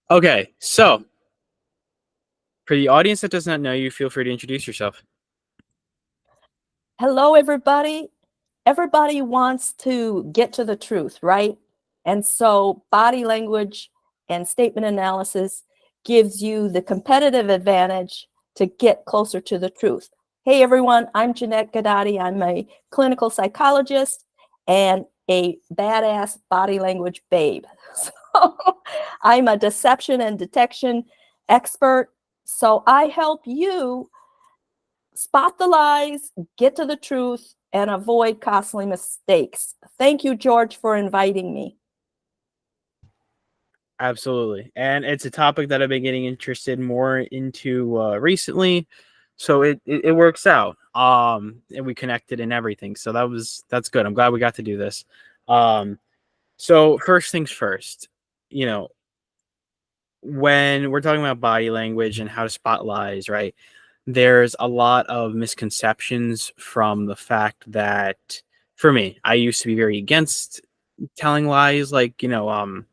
Okay, so for the audience that does not know you, feel free to introduce yourself. Hello, everybody. Everybody wants to get to the truth, right? And so body language and statement analysis gives you the competitive advantage to get closer to the truth. Hey, everyone, I'm Janette Ghedotte. I'm a clinical psychologist and a badass body language babe. So I'm a deception and detection expert. So I help you spot the lies, get to the truth, and avoid costly mistakes. Thank you, George, for inviting me. Absolutely. And it's a topic that I've been getting interested more into recently. So it works out. And we connected and everything. So that's good. I'm glad we got to do this. Um so first things first, you know, when we're talking about body language and how to spot lies, right? There's a lot of misconceptions from the fact that for me, I used to be very against telling lies, like, and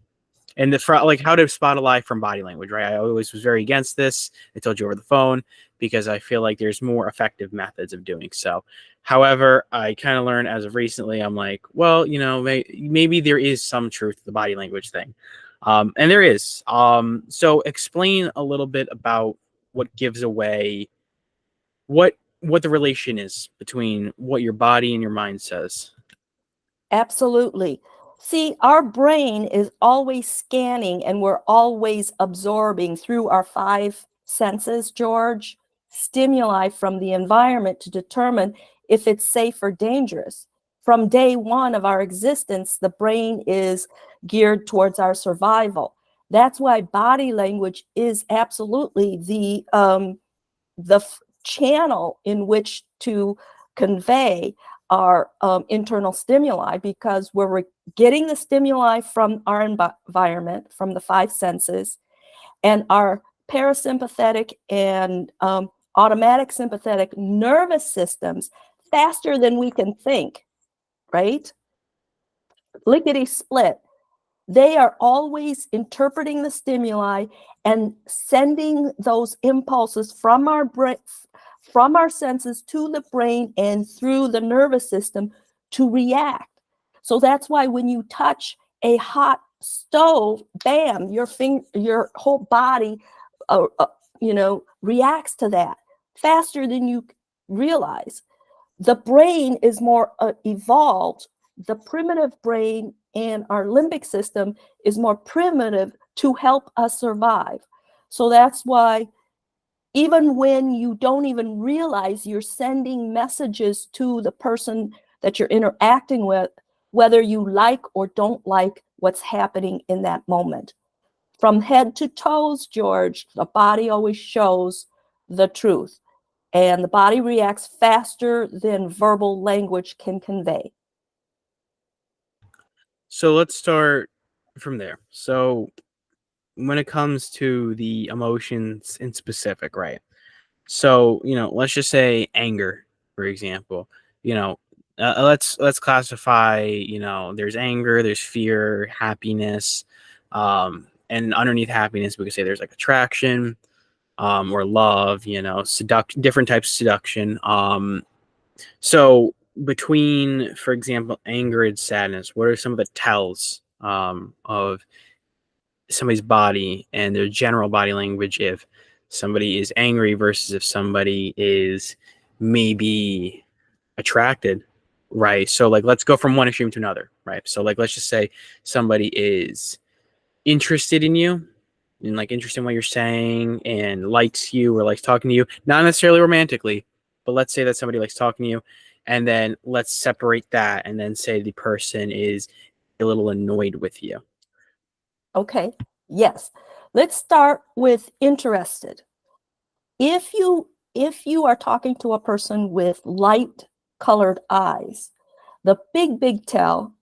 like how to spot a lie from body language, right? I always was very against this. I told you over the phone because I feel like there's more effective methods of doing so. However, I kind of learned as of recently, I'm like, well, maybe there is some truth to the body language thing. And there is. So explain a little bit about what gives away what the relation is between what your body and your mind says. Absolutely. See, our brain is always scanning and we're always absorbing through our five senses, George, stimuli from the environment to determine if it's safe or dangerous. From day one of our existence, the brain is geared towards our survival. That's why body language is absolutely the channel in which to convey our internal stimuli, because we're getting the stimuli from our environment, from the five senses, and our parasympathetic and automatic sympathetic nervous systems faster than we can think, right? Lickety split. They are always interpreting the stimuli and sending those impulses from our brain, from our senses to the brain and through the nervous system to react. So that's why when you touch a hot stove, bam, your whole body, reacts to that faster than you realize. The brain is more evolved. The primitive brain and our limbic system is more primitive to help us survive. So that's why even when you don't even realize you're sending messages to the person that you're interacting with, whether you like or don't like what's happening in that moment. From head to toes, George, the body always shows the truth, and the body reacts faster than verbal language can convey. So let's start from there. So when it comes to the emotions in specific, right? So, let's just say anger, for example. You know, let's classify, there's anger, there's fear, happiness, and underneath happiness we could say there's like attraction, or love, different types of seduction. So between, for example, anger and sadness, what are some of the tells of somebody's body and their general body language if somebody is angry versus if somebody is maybe attracted, right? So like let's go from one extreme to another, right? So like let's just say somebody is interested in you and like interested in what you're saying and likes you or likes talking to you, not necessarily romantically, but let's say that somebody likes talking to you, and then let's separate that and then say the person is a little annoyed with you. Okay, yes. Let's start with interested. If you are talking to a person with light colored eyes, the big tell,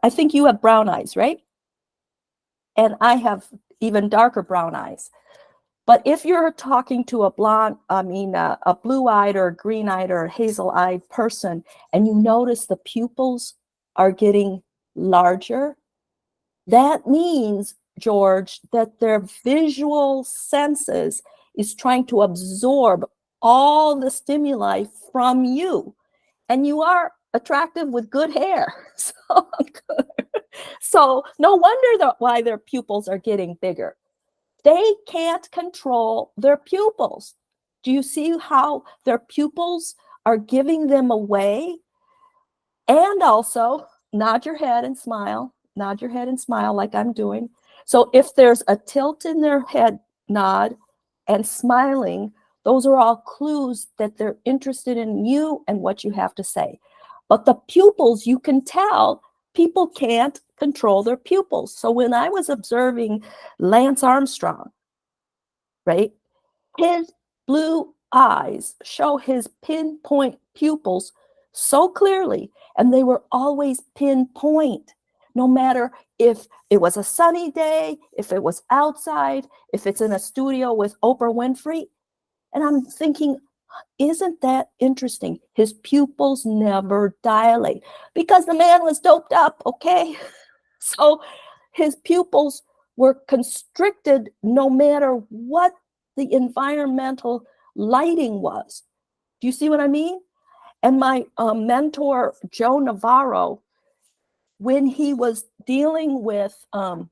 I think you have brown eyes, right? And I have even darker brown eyes. But if you're talking to a blue-eyed or green-eyed or hazel-eyed person, and you notice the pupils are getting larger, that means George, that their visual senses is trying to absorb all the stimuli from you. And you are attractive with good hair. So no wonder why their pupils are getting bigger. They can't control their pupils. Do you see how their pupils are giving them away? And also, nod your head and smile. Nod your head and smile like I'm doing. So if there's a tilt in their head nod and smiling, those are all clues that they're interested in you and what you have to say. But the pupils, you can tell people can't control their pupils. So when I was observing Lance Armstrong, right, his blue eyes show his pinpoint pupils so clearly, and they were always pinpoint, no matter if it was a sunny day, if it was outside, if it's in a studio with Oprah Winfrey. And I'm thinking, isn't that interesting? His pupils never dilate because the man was doped up, okay? So his pupils were constricted no matter what the environmental lighting was. Do you see what I mean? And my mentor, Joe Navarro, when he was dealing with a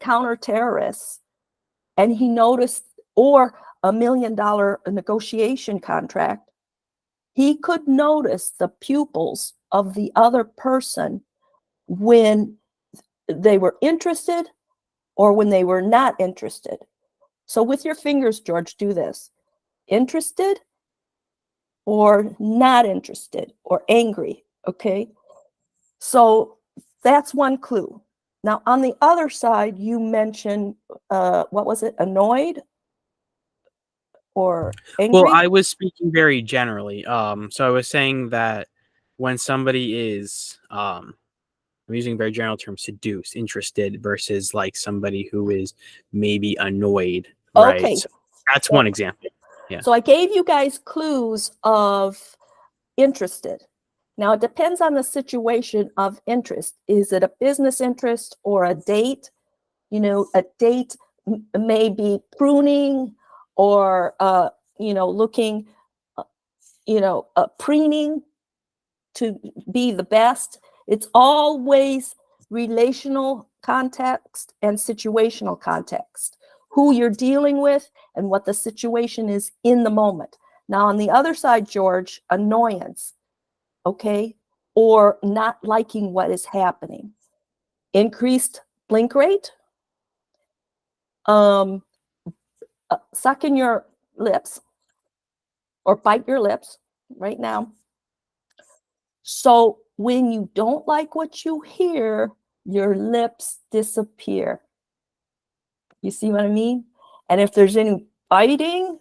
counter-terrorist, and he noticed, or $1 million negotiation contract, he could notice the pupils of the other person when they were interested or when they were not interested. So with your fingers, George, do this. Interested or not interested or angry, okay? So that's one clue. Now, on the other side, you mentioned, what was it, annoyed or angry? Well, I was speaking very generally. So I was saying that when somebody is, I'm using very general terms, seduced, interested, versus like somebody who is maybe annoyed, right? Okay. So that's one example. Yeah. So I gave you guys clues of interested. Now, it depends on the situation of interest. Is it a business interest or a date? You know, a date may be pruning or, looking, preening to be the best. It's always relational context and situational context, who you're dealing with and what the situation is in the moment. Now, on the other side, George, annoyance, okay, or not liking what is happening. Increased blink rate, suck in your lips or bite your lips right now. So when you don't like what you hear, your lips disappear. You see what I mean? And if there's any biting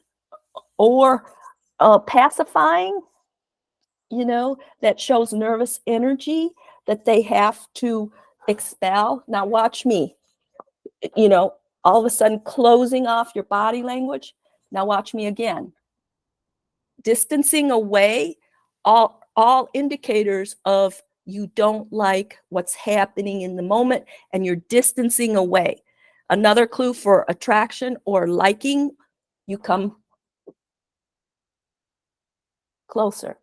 or pacifying, that shows nervous energy that they have to expel. Now watch me, all of a sudden closing off your body language. Now watch me again. Distancing away, all indicators of you don't like what's happening in the moment and you're distancing away. Another clue for attraction or liking, you come closer.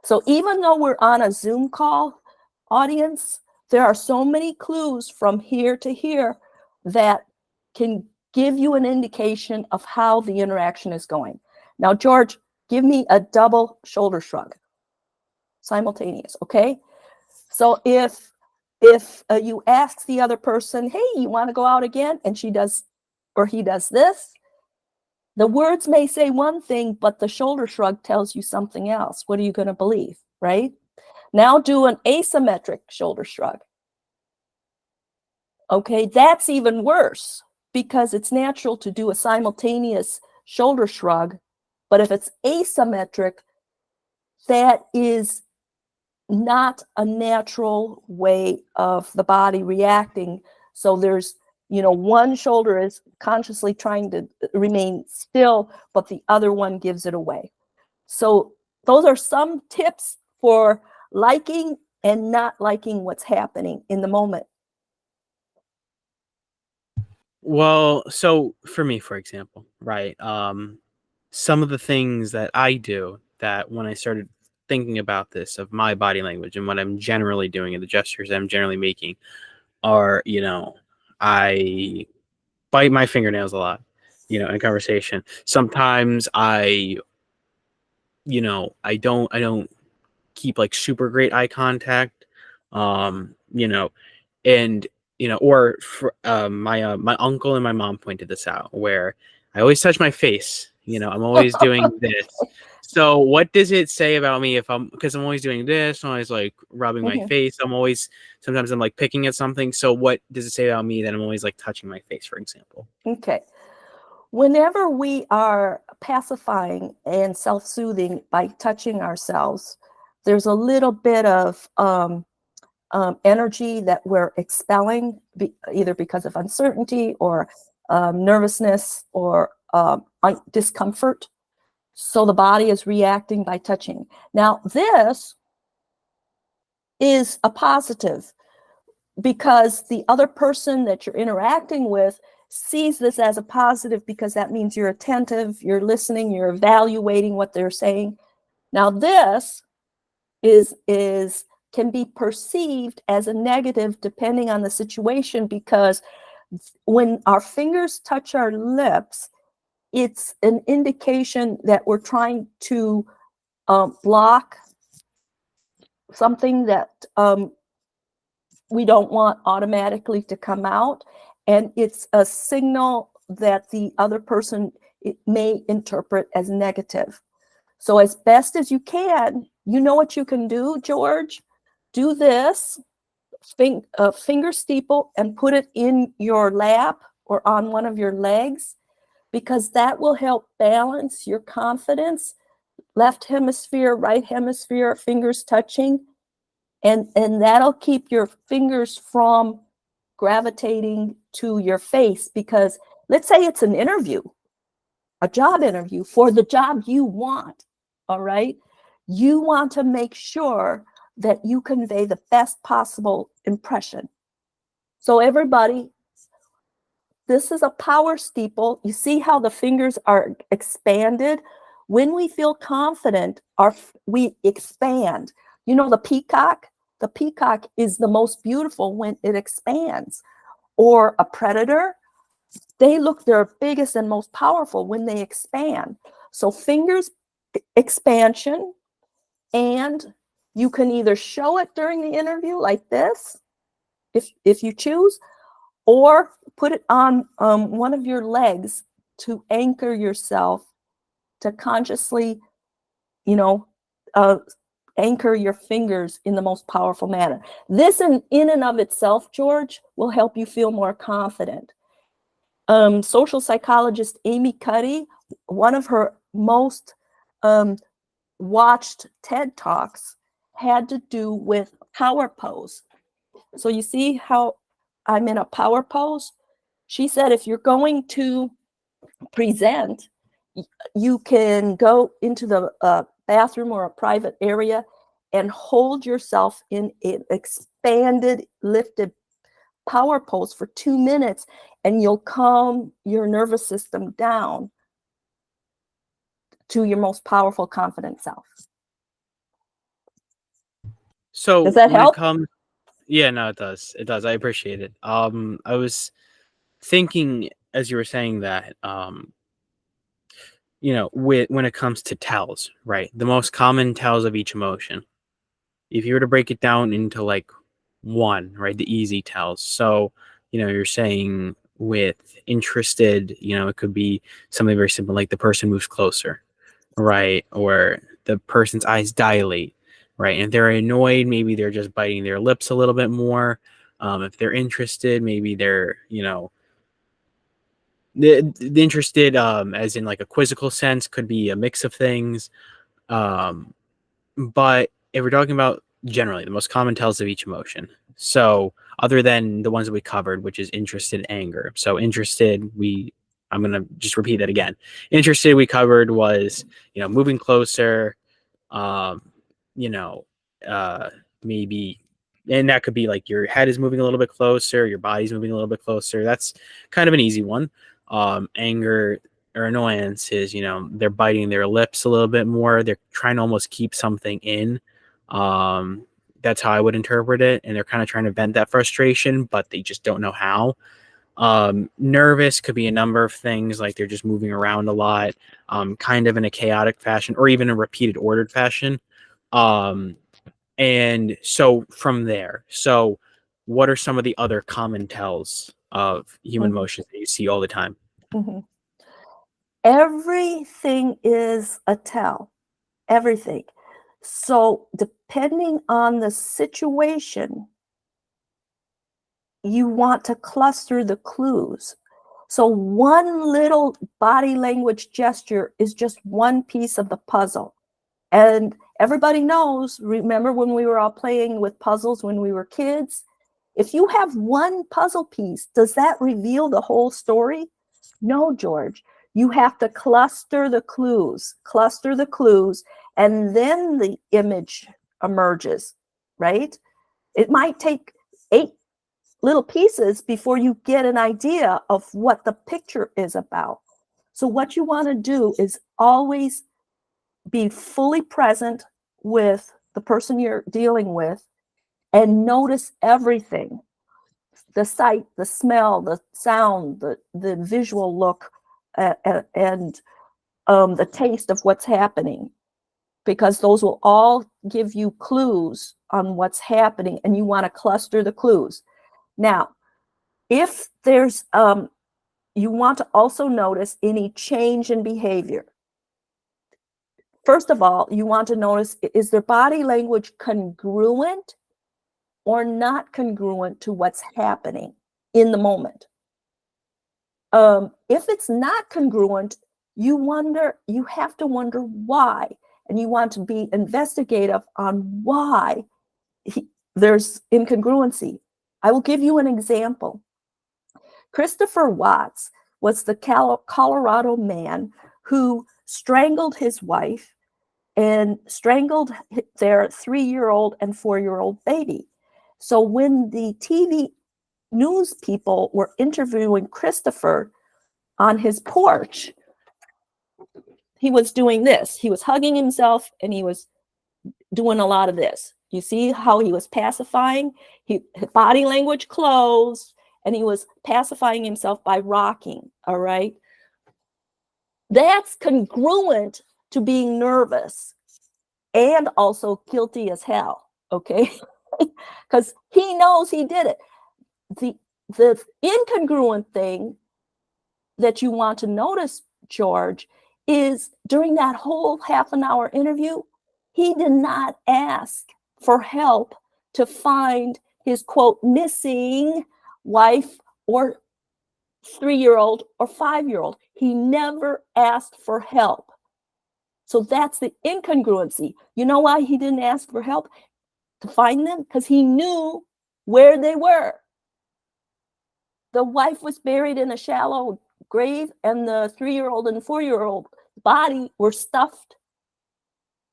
So even though we're on a Zoom call, audience, there are so many clues from here to here that can give you an indication of how the interaction is going. Now, George, give me a double shoulder shrug. Simultaneous, okay? So if you ask the other person, hey, you want to go out again? And she does, or he does this, the words may say one thing, but the shoulder shrug tells you something else. What are you going to believe, right? Now do an asymmetric shoulder shrug. Okay, that's even worse because it's natural to do a simultaneous shoulder shrug, but if it's asymmetric, that is not a natural way of the body reacting. So there's, one shoulder is consciously trying to remain still, but the other one gives it away. So those are some tips for liking and not liking what's happening in the moment. Well, so for me, for example, right? Some of the things that I do that when I started thinking about this of my body language and what I'm generally doing and the gestures that I'm generally making are, I bite my fingernails a lot, in conversation. Sometimes I don't keep like super great eye contact. Um, you know, and or for, my uncle and my mom pointed this out where I always touch my face. I'm always doing this. So what does it say about me if because I'm always doing this, I'm always like rubbing my Mhm. face. Sometimes I'm like picking at something. So what does it say about me that I'm always like touching my face, for example? Okay. Whenever we are pacifying and self-soothing by touching ourselves, there's a little bit of energy that we're expelling, either because of uncertainty or nervousness or discomfort. So the body is reacting by touching. Now, this is a positive because the other person that you're interacting with sees this as a positive because that means you're attentive, you're listening, you're evaluating what they're saying. Now, this is can be perceived as a negative depending on the situation, because when our fingers touch our lips, it's an indication that we're trying to block something that we don't want automatically to come out. And it's a signal that the other person may interpret as negative. So as best as you can, you know what you can do, George? Do this, finger steeple, and put it in your lap or on one of your legs, because that will help balance your confidence. Left hemisphere, right hemisphere, fingers touching, and that'll keep your fingers from gravitating to your face. Because let's say it's an interview, a job interview for the job you want, all right? You want to make sure that you convey the best possible impression. So everybody, this is a power steeple. You see how the fingers are expanded? When we feel confident, we expand. You know the peacock? The peacock is the most beautiful when it expands. Or a predator, they look their biggest and most powerful when they expand. So fingers expansion, and you can either show it during the interview like this, if you choose, or put it on one of your legs to anchor yourself, to consciously, you know, uh, anchor your fingers in the most powerful manner. This in and of itself, George, will help you feel more confident. Social psychologist Amy Cuddy, one of her most watched TED Talks had to do with power pose. So you see how I'm in a power pose? She said if you're going to present, you can go into the bathroom or a private area and hold yourself in an expanded, lifted power pose for 2 minutes, and you'll calm your nervous system down to your most powerful, confident self. Does So that when it help? comes, yeah, no, it does. It does. I appreciate it. I was thinking as you were saying that, when it comes to tells, right? The most common tells of each emotion. If you were to break it down into like one, right, the easy tells. So, you're saying with interested, it could be something very simple, like the person moves closer, right? Or the person's eyes dilate, right? And if they're annoyed, maybe they're just biting their lips a little bit more. If they're interested, maybe they're, the interested, as in like a quizzical sense, could be a mix of things. Um, but if we're talking about generally the most common tells of each emotion, so other than the ones that we covered, which is interested, anger. So interested, I'm gonna just repeat that again. Interested, we covered was moving closer, um, you know, maybe And that could be like your head is moving a little bit closer, your body's moving a little bit closer. That's kind of an easy one. Anger or annoyance is, they're biting their lips a little bit more. They're trying to almost keep something in. That's how I would interpret it. And they're kind of trying to vent that frustration, but they just don't know how. Nervous could be a number of things, like they're just moving around a lot, kind of in a chaotic fashion or even a repeated ordered fashion. And so from there, what are some of the other common tells of human emotions that you see all the time? Mhm. Everything is a tell. Everything. So depending on the situation, you want to cluster the clues. So one little body language gesture is just one piece of the puzzle. And everybody knows, remember when we were all playing with puzzles when we were kids? If you have one puzzle piece, does that reveal the whole story? No, George. You have to cluster the clues, and then the image emerges, right? It might take 8 little pieces before you get an idea of what the picture is about. So what you want to do is always be fully present with the person you're dealing with and notice everything: the sight, the smell, the sound, the visual look, and the taste of what's happening, because those will all give you clues on what's happening, and you want to cluster the clues. Now, if there's, you want to also notice any change in behavior. First of all, you want to notice, is their body language congruent or not congruent to what's happening in the moment? If it's not congruent, you have to wonder why, and you want to be investigative on why there's incongruency. I will give you an example. Christopher Watts was the Colorado man who strangled his wife and strangled their 3-year-old and 4-year-old baby. So when the TV news people were interviewing Christopher on his porch, he was doing this. He was hugging himself and he was doing a lot of this. You see how he was pacifying? His body language closed, and he was pacifying himself by rocking, all right? That's congruent to being nervous and also guilty as hell, okay? Because he knows he did it. The incongruent thing that you want to notice, George, is during that whole half an hour interview, he did not ask for help to find his, quote, missing wife or 3-year-old or 5-year-old. He never asked for help. So that's the incongruency. You know why he didn't ask for help to find them? Because he knew where they were. The wife was buried in a shallow grave, and the 3-year-old and 4-year-old body were stuffed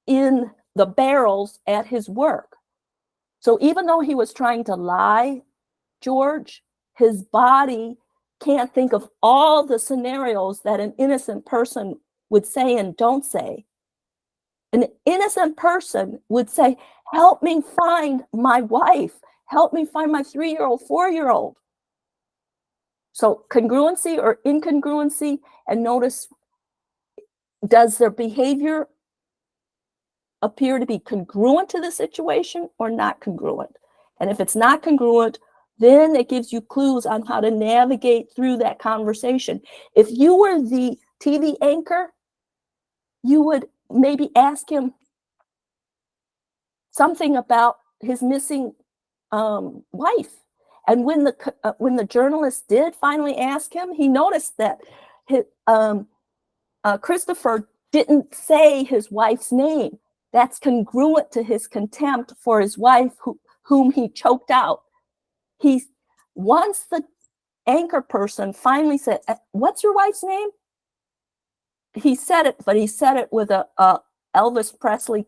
in the barrels at his work. So even though he was trying to lie, George, his body can't think of all the scenarios that an innocent person would say and don't say. An innocent person would say, help me find my wife. Help me find my 3-year-old, 4-year-old. So congruency or incongruency, and notice, does their behavior appear to be congruent to the situation or not congruent? And if it's not congruent, then it gives you clues on how to navigate through that conversation. If you were the TV anchor, you would maybe ask him something about his missing wife. And when the journalist did finally ask him, he noticed that Christopher didn't say his wife's name. That's congruent to his contempt for his wife, whom he choked out. Once the anchor person finally said, "What's your wife's name?" He said it, but he said it with a Elvis Presley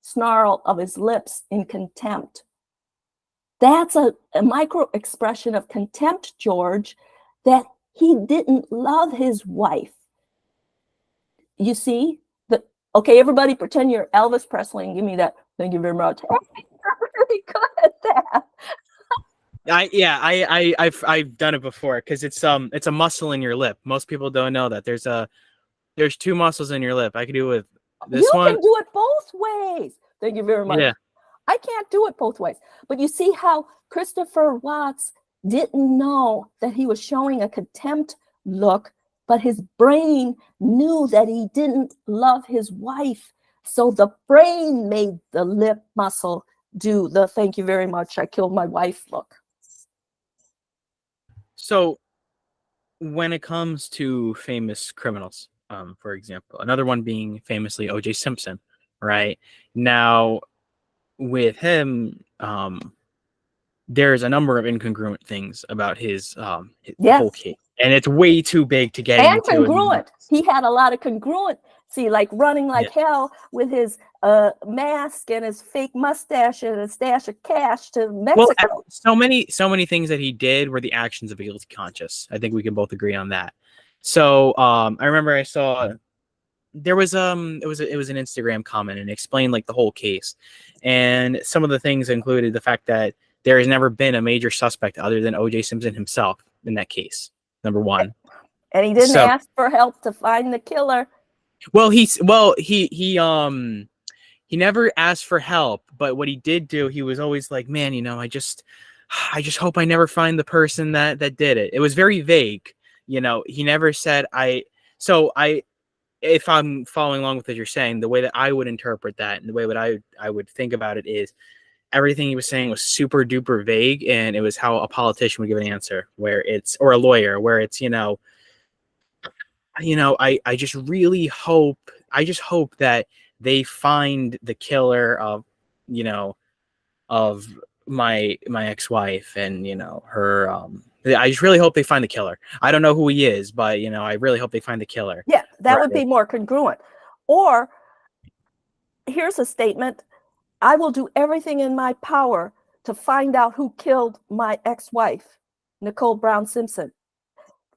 snarl of his lips in contempt. That's a micro expression of contempt, George, that he didn't love his wife. You see? Okay, everybody pretend you're Elvis Presley and give me that. Thank you very much. You're really good at that. I've done it before because it's a muscle in your lip. Most people don't know that there's two muscles in your lip. I can do it with this You one. can do it both ways. Thank you very much. Yeah. I can't do it both ways. But you see how Christopher Watts didn't know that he was showing a contempt look, but his brain knew that he didn't love his wife. So the brain made the lip muscle do the thank you very much, I killed my wife look. So when it comes to famous criminals, for example, another one being famously O.J. Simpson, right? Now, with him, there's a number of incongruent things about his the whole Yes. case, and it's way too big to get And into. congruent. He had a lot of congruent. See, like running like Yeah. hell with his mask and his fake mustache and a stash of cash to Well, Mexico. so many things that he did were the actions of a guilty conscience. I think we can both agree on that. So I remember I saw there was it was an Instagram comment and it explained like the whole case, and some of the things included the fact that there has never been a major suspect other than O.J. Simpson himself in that case. Number one. And he didn't So ask for help to find the killer. well he never asked for help, but what he did do, he was always like, man, I just hope I never find the person that did it. It was very vague. He never said if I'm following along with what you're saying, the way that I would interpret that and the way that I would think about it is everything he was saying was super duper vague, and it was how a politician would give an answer or a lawyer where it's, I just really hope that they find the killer of, of my ex-wife and, her, I just really hope they find the killer. I don't know who he is, but I really hope they find the killer. Yeah, that Right. would be more congruent. Or here's a statement: I will do everything in my power to find out who killed my ex-wife, Nicole Brown Simpson.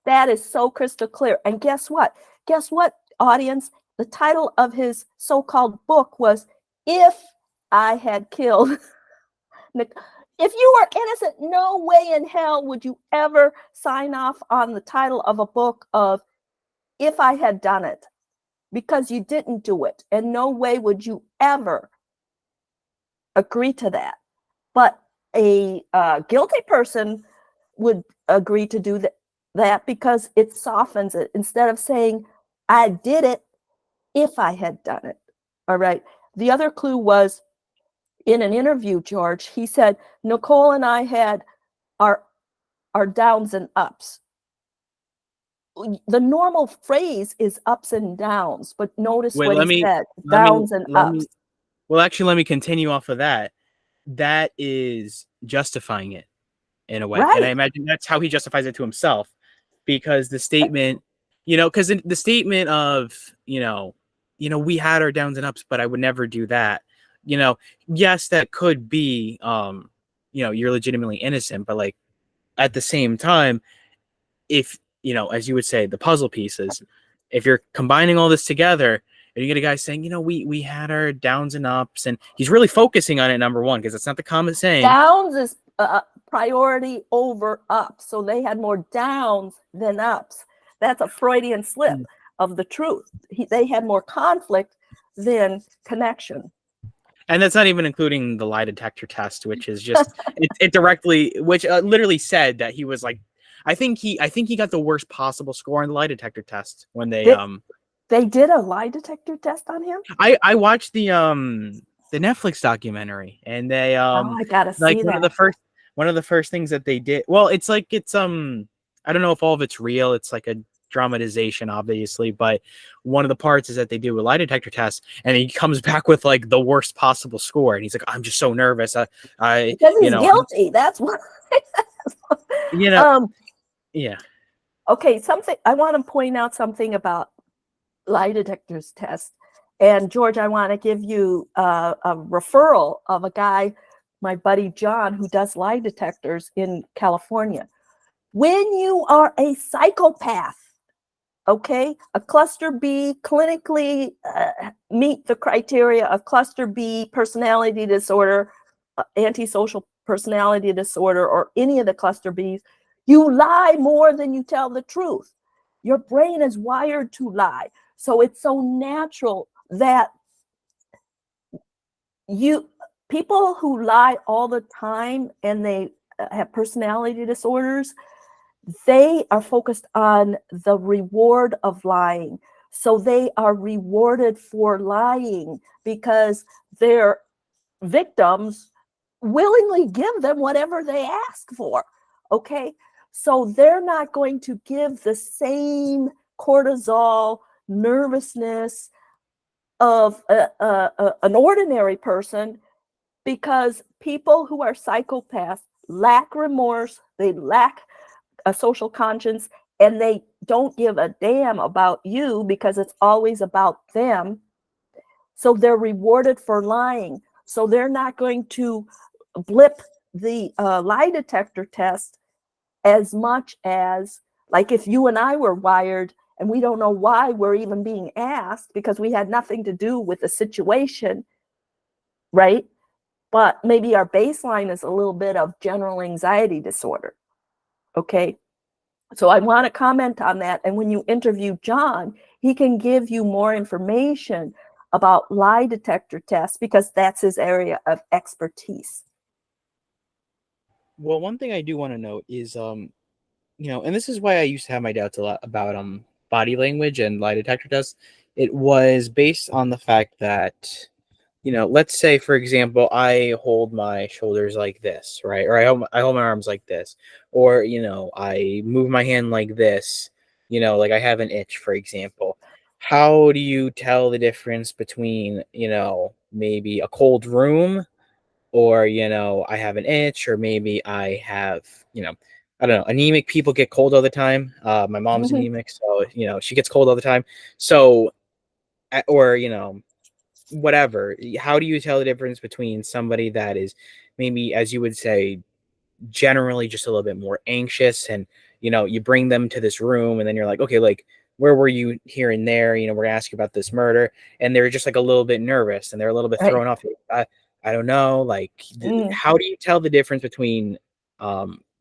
That is so crystal clear. And guess what? Guess what, audience? The title of his so-called book was If I Had Killed Nicole. If you were innocent, no way in hell would you ever sign off on the title of a book of If I Had Done It, because you didn't do it. And no way would you ever agree to that. But a guilty person would agree to do that because it softens it. Instead of saying, I did it if I had done it. All right. The other clue was in an interview, George, he said, Nicole and I had our downs and ups. The normal phrase is ups and downs, but notice what he said, downs and ups. Well, actually, let me continue off of that. That is justifying it in a way. Right. And I imagine that's how he justifies it to himself, because the statement, because the statement of, we had our downs and ups, but I would never do that. Yes, that could be, you're legitimately innocent, but like at the same time, if, as you would say, the puzzle pieces, if you're combining all this together, and you get a guy saying, we had our downs and ups, and he's really focusing on it, number one, because it's not the common saying. Downs is priority over ups. So they had more downs than ups. That's a Freudian slip of the truth. They had more conflict than connection. And that's not even including the lie detector test, which is just it directly, which literally said that he was like, I think he got the worst possible score on the lie detector test when they did a lie detector test on him. I watched the Netflix documentary, and they I gotta like see one of the first things that they did. Well, it's like I don't know if all of it's real. It's like a dramatization, obviously, but one of the parts is that they do a lie detector test, and he comes back with like the worst possible score, and he's like, I'm just so nervous. Because he's guilty. That's what. Yeah. Okay, I want to point out something about lie detectors test. And George, I want to give you a referral of a guy my buddy John, who does lie detectors in California. When you are a psychopath, okay, a cluster B clinically meet the criteria of cluster B personality disorder, antisocial personality disorder, or any of the cluster Bs, you lie more than you tell the truth. Your brain is wired to lie. So it's so natural that people who lie all the time and they have personality disorders, they are focused on the reward of lying. So they are rewarded for lying because their victims willingly give them whatever they ask for. Okay. So they're not going to give the same cortisol, nervousness of an ordinary person, because people who are psychopaths lack remorse, they lack a social conscience, and they don't give a damn about you because it's always about them. So they're rewarded for lying. So they're not going to blip the lie detector test as much as, like, if you and I were wired and we don't know why we're even being asked because we had nothing to do with the situation, right? But maybe our baseline is a little bit of general anxiety disorder. Okay. So I want to comment on that. And when you interview John, he can give you more information about lie detector tests because that's his area of expertise. Well, one thing I do want to note is, and this is why I used to have my doubts a lot about body language and lie detector tests. It was based on the fact that, let's say, for example, I hold my shoulders like this, right? Or I hold my arms like this, or, I move my hand like this, like I have an itch, for example. How do you tell the difference between, maybe a cold room, or, I have an itch, or maybe I have, I don't know, anemic people get cold all the time. My mom's Mhm. anemic, so, she gets cold all the time. So, or, whatever. How do you tell the difference between somebody that is maybe, as you would say, generally just a little bit more anxious, and you bring them to this room, and then you're like, okay, like, where were you here and there, we're gonna ask you about this murder, and they're just like a little bit nervous and they're a little bit Right. thrown off. I don't know, like, Mm. how do you tell the difference between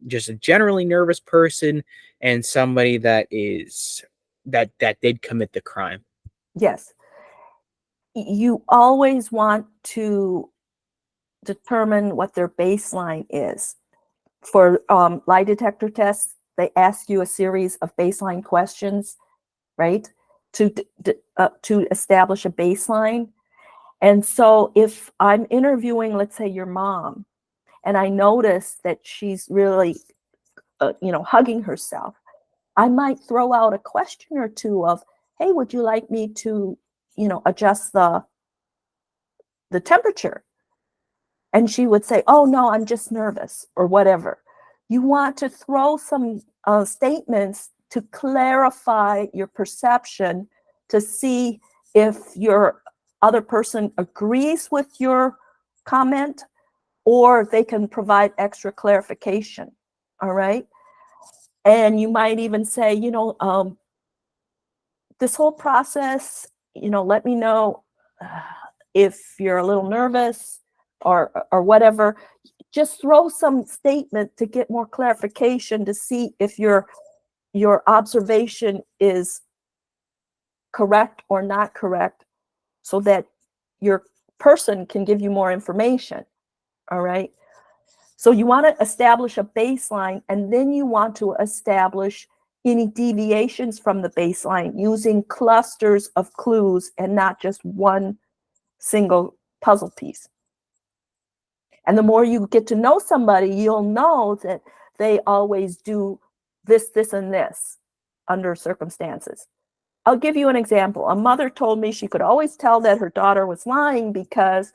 just a generally nervous person and somebody that did commit the crime? Yes. You always want to determine what their baseline is. For lie detector tests, they ask you a series of baseline questions, right? To establish a baseline. And so if I'm interviewing, let's say, your mom, and I notice that she's really, hugging herself, I might throw out a question or two of, hey, would you like me to, adjust the temperature? And she would say, oh, no, I'm just nervous, or whatever. You want to throw some statements to clarify your perception, to see if your other person agrees with your comment or they can provide extra clarification. All right. And you might even say, this whole process, let me know if you're a little nervous or whatever. Just throw some statement to get more clarification, to see if your observation is correct or not correct, so that your person can give you more information. All right. So you want to establish a baseline, and then you want to establish any deviations from the baseline using clusters of clues and not just one single puzzle piece. And the more you get to know somebody, you'll know that they always do this, this, and this under circumstances. I'll give you an example. A mother told me she could always tell that her daughter was lying because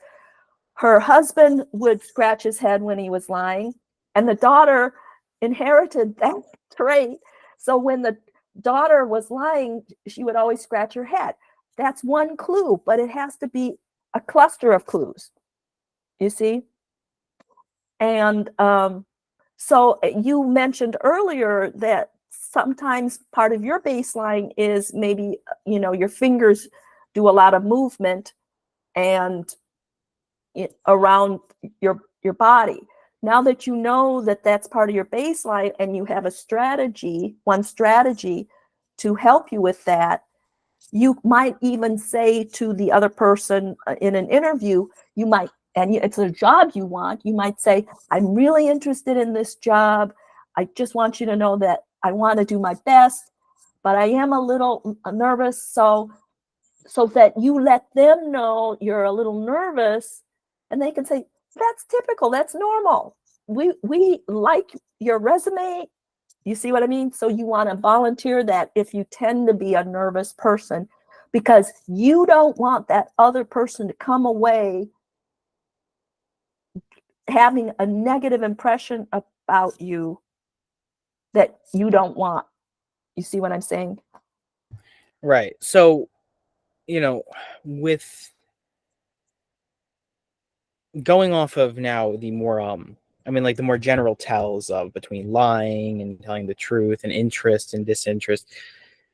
her husband would scratch his head when he was lying, and the daughter inherited that trait. So when the daughter was lying, she would always scratch her head. That's one clue, but it has to be a cluster of clues. You see? And so you mentioned earlier that sometimes part of your baseline is maybe, your fingers do a lot of movement and around your body. Now that you know that that's part of your baseline and you have one strategy to help you with that, you might even say to the other person in an interview, it's a job you want, you might say, I'm really interested in this job. I just want you to know that I want to do my best, but I am a little nervous. So that you let them know you're a little nervous, and they can say, that's typical, that's normal. We like your resume. You see what I mean? So you want to volunteer that if you tend to be a nervous person, because you don't want that other person to come away having a negative impression about you that you don't want. You see what I'm saying? Right. So, with going off of now the more like the more general tells of between lying and telling the truth and interest and disinterest.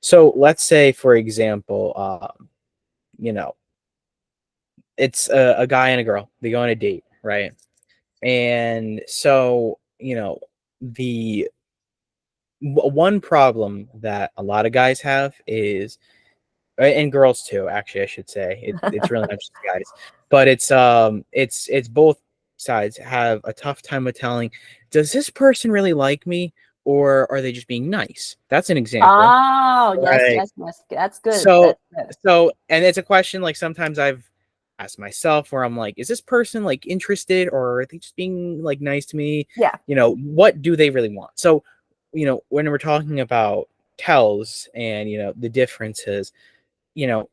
So let's say, for example, you know, it's a guy and a girl. They go on a date, right? And so, the one problem that a lot of guys have is, and girls too, actually, I should say, it's really not just guys, but it's both sides have a tough time with telling, does this person really like me, or are they just being nice? That's an example, Oh, yes, right? yes, yes. That's good. So, That's good. and it's a question like sometimes I've asked myself where I'm like, is this person like interested, or are they just being like nice to me? Yeah. What do they really want? So, when we're talking about tells and, the differences, you know,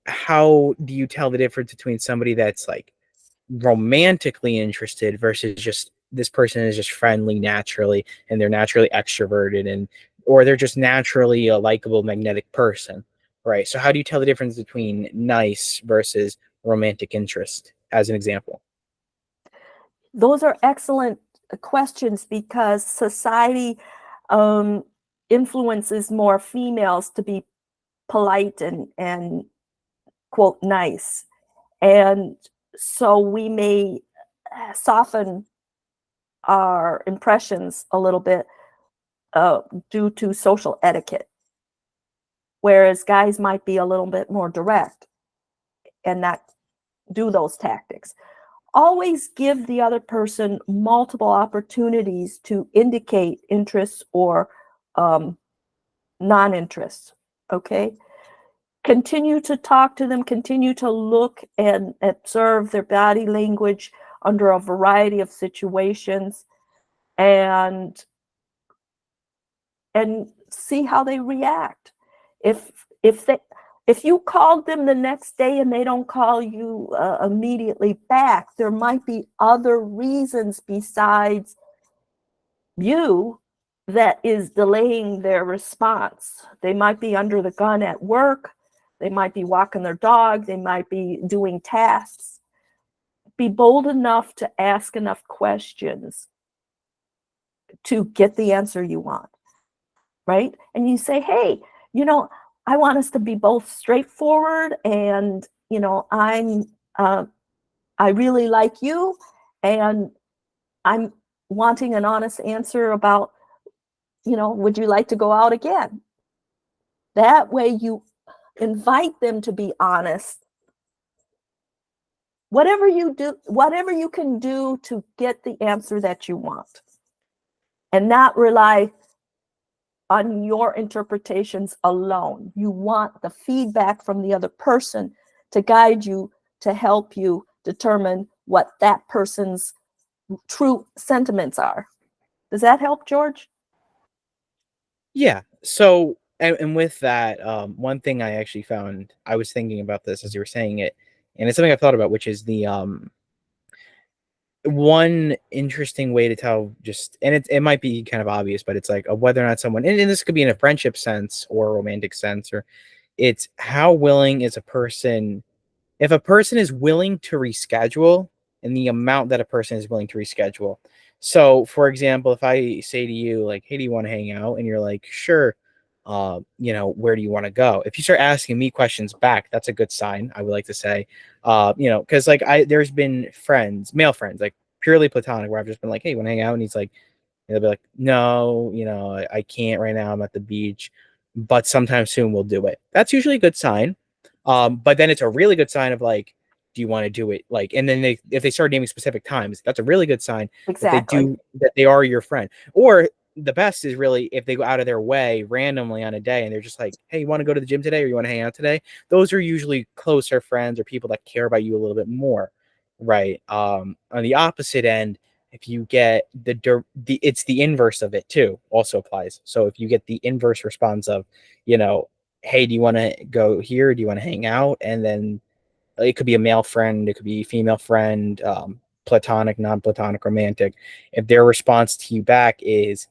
how do you tell the difference between somebody that's like romantically interested versus just this person is just friendly naturally and they're naturally extroverted, and or they're just naturally a likable magnetic person, right? So how do you tell the difference between nice versus romantic interest, as an example? Those are excellent questions, because society um, influences more females to be polite and quote nice. And so we may soften our impressions a little bit uh, due to social etiquette, whereas guys might be a little bit more direct and not do those tactics. Always give the other person multiple opportunities to indicate interest or non-interest. Okay. Continue to talk to them, continue to look and observe their body language under a variety of situations, and see how they react. If if they if you called them the next day and they don't call you immediately back, there might be other reasons besides you that is delaying their response. They might be under the gun at work, they might be walking their dog, they might be doing tasks. Be bold enough to ask enough questions to get the answer you want, right? And you say, hey, you know, I want us to be both straightforward, and uh, I really like you, and I'm wanting an honest answer about, would you like to go out again? That way you invite them to be honest. Whatever you do, whatever you can do to get the answer that you want, and not rely on your interpretations alone. You want the feedback from the other person to guide you, to help you determine what that person's true sentiments are. Does that help, George? Yeah. So, and with that, one thing I actually found, I was thinking about this as you were saying it, and it's something I've thought about, which is the one interesting way to tell, just, and it might be kind of obvious, but it's like whether or not someone, and this could be in a friendship sense or a romantic sense, or it's how willing is a person, if a person is willing to reschedule, and the amount that a person is willing to reschedule. So, for example, if I say to you, like, hey, do you want to hang out? And you're like, sure. Where do you want to go? If you start asking me questions back, that's a good sign, I would like to say. Because like there's been friends, male friends, like purely platonic, where I've just been like, hey, you want to hang out? And he's like, and they'll be like, no, I can't right now. I'm at the beach, but sometime soon we'll do it. That's usually a good sign. But then it's a really good sign of like, do you want to do it? Like, and then if they start naming specific times, that's a really good sign Exactly. that they are your friend. Or the best is really if they go out of their way randomly on a day and they're just like, hey, you want to go to the gym today or you want to hang out today? Those are usually closer friends or people that care about you a little bit more, right? On the opposite end, if you get it's the inverse of it too, also applies. So if you get the inverse response of, hey, do you want to go here? Do you want to hang out? And then it could be a male friend, it could be a female friend, platonic, non-platonic, romantic. If their response to you back is,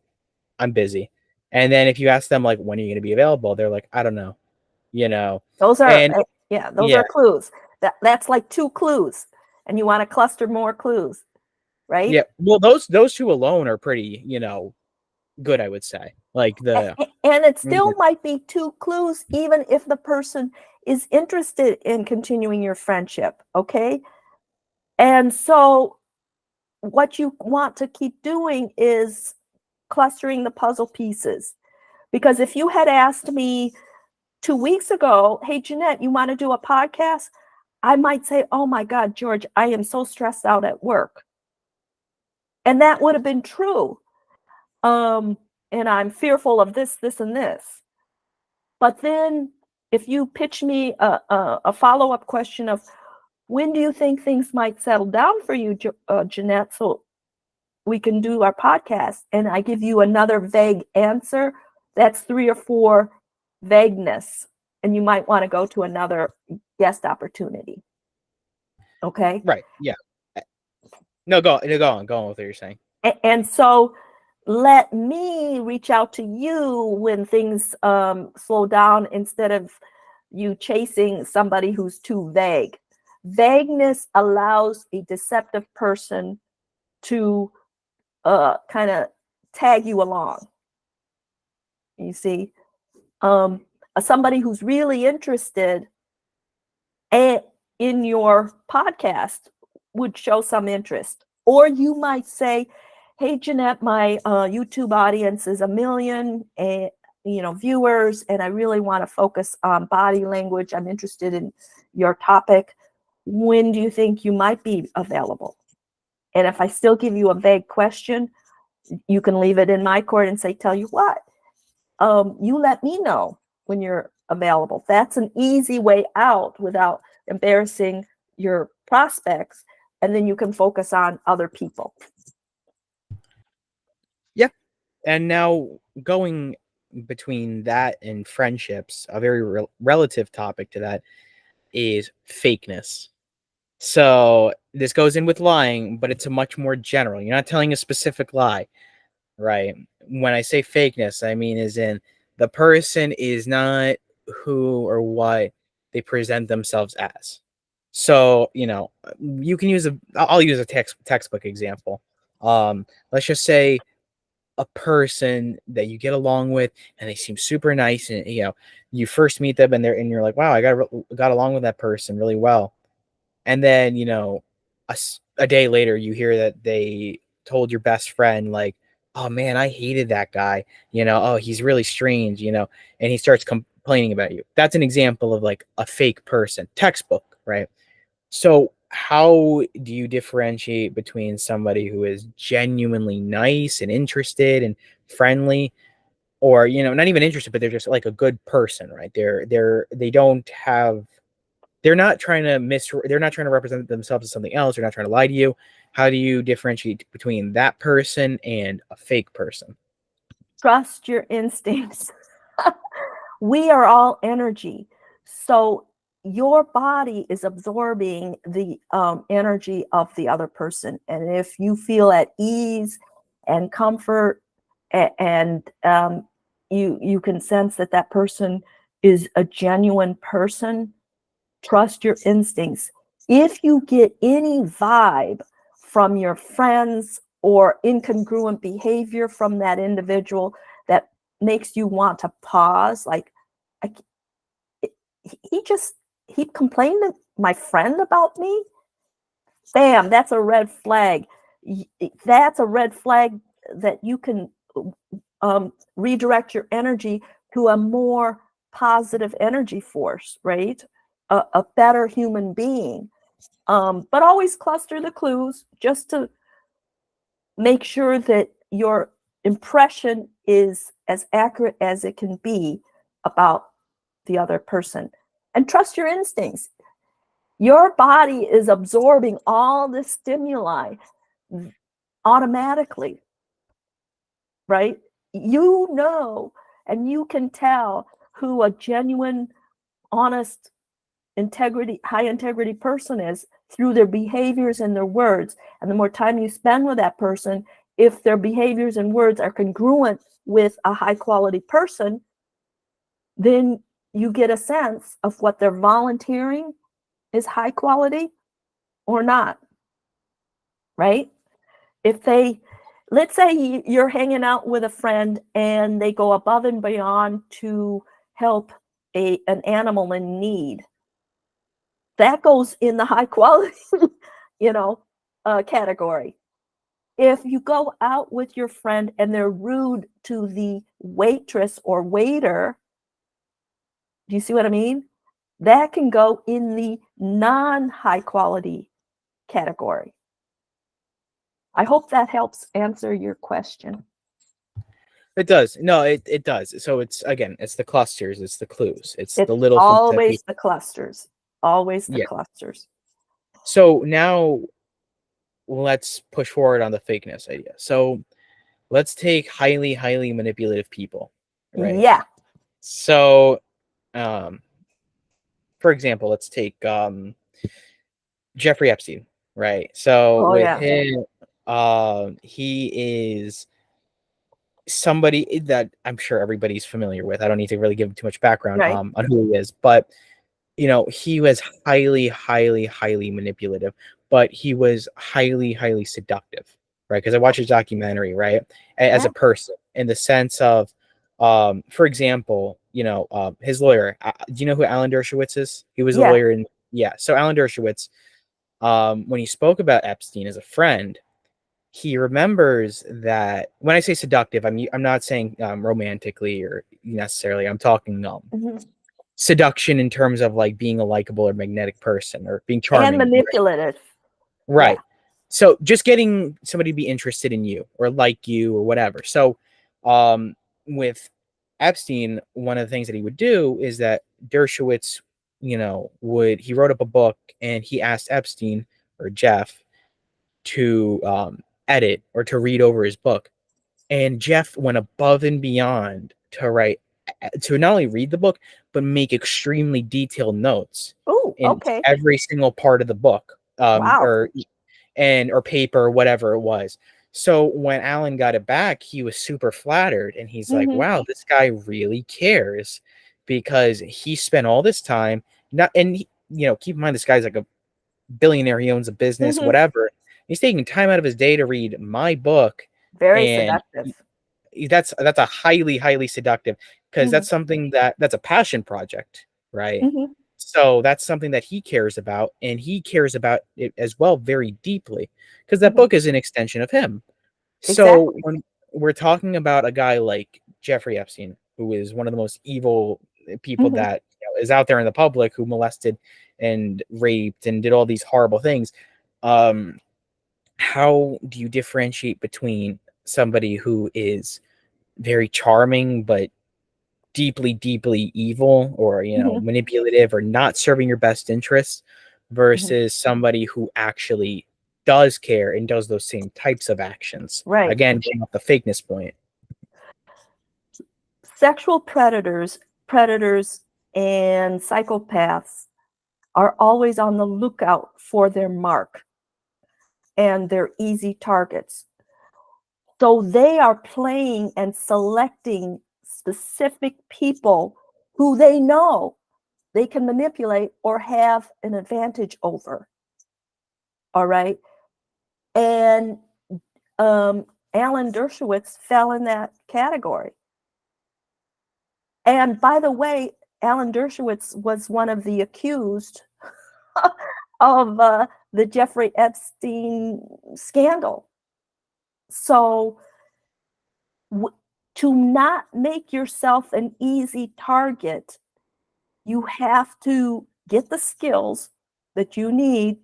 I'm busy. And then if you ask them like, when are you going to be available? They're like, I don't know, Those are, and those yeah, are clues. That's like 2 clues, and you want to cluster more clues, right? yeah. Well, those two alone are pretty, good, I would say. Like And it still might be 2 clues, even if the person is interested in continuing your friendship. Okay. And so what you want to keep doing is clustering the puzzle pieces. Because if you had asked me 2 weeks ago, hey, Janette, you want to do a podcast? I might say, oh my God, George, I am so stressed out at work. And that would have been true. And I'm fearful of this, this, and this. But then if you pitch me a follow-up question of when do you think things might settle down for you, Janette, so we can do our podcast, and I give you another vague answer, that's 3 or 4 vagueness, and you might want to go to another guest opportunity. Okay. right. Yeah. No, go on with what you're saying. And so let me reach out to you when things slow down instead of you chasing somebody who's too vague. Vagueness allows a deceptive person to kind of tag you along. You see, somebody who's really interested in your podcast would show some interest. Or you might say, hey, Janette, my YouTube audience is 1 million viewers, and I really want to focus on body language. I'm interested in your topic. When do you think you might be available? And if I still give you a vague question, you can leave it in my court and say, tell you what, you let me know when you're available. That's an easy way out without embarrassing your prospects. And then you can focus on other people. Yeah. And now going between that and friendships, a very relative topic to that is fakeness. So this goes in with lying, but it's a much more general. You're not telling a specific lie, right? When I say fakeness, I mean as in the person is not who or what they present themselves as. So, you can I'll use a textbook example. Let's just say a person that you get along with and they seem super nice, and you first meet them and you're like, wow, I got along with that person really well. And then, a day later, you hear that they told your best friend, like, oh man, I hated that guy. Oh, he's really strange, and he starts complaining about you. That's an example of like a fake person, textbook, right? So, how do you differentiate between somebody who is genuinely nice and interested and friendly, or, not even interested, but they're just like a good person, right? They don't have they're not trying to represent themselves as something else. They're not trying to lie to you. How do you differentiate between that person and a fake person? Trust your instincts. We are all energy. So your body is absorbing the energy of the other person. And if you feel at ease and comfort, and you can sense that person is a genuine person, trust your instincts. If you get any vibe from your friends or incongruent behavior from that individual that makes you want to pause, like, I, he complained to my friend about me, bam, that's a red flag. That's a red flag that you can redirect your energy to a more positive energy force, right? A better human being. But always cluster the clues just to make sure that your impression is as accurate as it can be about the other person. And trust your instincts. Your body is absorbing all the stimuli automatically, right? You know, and you can tell who a genuine, honest, high integrity person is through their behaviors and their words. And the more time you spend with that person, if their behaviors and words are congruent with a high quality person, then you get a sense of what they're volunteering is high quality or not, right? If they, let's say you're hanging out with a friend and they go above and beyond to help an animal in need, that goes in the high quality, category. If you go out with your friend and they're rude to the waitress or waiter, do you see what I mean? That can go in the non-high quality category. I hope that helps answer your question. It does. No, it does. So it's the clusters, it's the clues, it's the little things that always the clusters. Always the yeah. clusters. So now let's push forward on the fakeness idea. So let's take highly, highly manipulative people, right? Yeah. So, for example, let's take Jeffrey Epstein, right? So with him, he is somebody that I'm sure everybody's familiar with. I don't need to really give too much background on who he is, but he was highly, highly, highly manipulative, but he was highly, highly seductive, right? Because I watched his documentary, right? As a person, in the sense of, for example, his lawyer. Do you know who Alan Dershowitz is? He was a lawyer in, So Alan Dershowitz, when he spoke about Epstein as a friend, he remembers that when I say seductive, I'm not saying romantically or necessarily. I'm talking seduction in terms of like being a likable or magnetic person or being charming and manipulative. Right. Yeah. So just getting somebody to be interested in you or like you or whatever. So with Epstein, one of the things that he would do is that Dershowitz, he wrote up a book and he asked Epstein or Jeff to edit or to read over his book. And Jeff went above and beyond to not only read the book, but make extremely detailed notes in every single part of the book, or paper, or whatever it was. So when Alan got it back, he was super flattered, and he's like, "Wow, this guy really cares," because he spent all this time. Keep in mind this guy's like a billionaire. He owns a business, whatever. He's taking time out of his day to read my book. Very And seductive. That's a highly, highly seductive, because that's something that's a passion project, right? So that's something that he cares about, and he cares about it as well very deeply, because that book is an extension of him. So when we're talking about a guy like Jeffrey Epstein, who is one of the most evil people that is out there in the public, who molested and raped and did all these horrible things, how do you differentiate between somebody who is very charming but deeply, deeply evil, or manipulative, or not serving your best interests, versus somebody who actually does care and does those same types of actions? Again, getting off the fakeness point. Sexual predators and psychopaths are always on the lookout for their mark and their easy targets. So they are playing and selecting specific people who they know they can manipulate or have an advantage over. All right. And Alan Dershowitz fell in that category. And by the way, Alan Dershowitz was one of the accused of the Jeffrey Epstein scandal. So to not make yourself an easy target, you have to get the skills that you need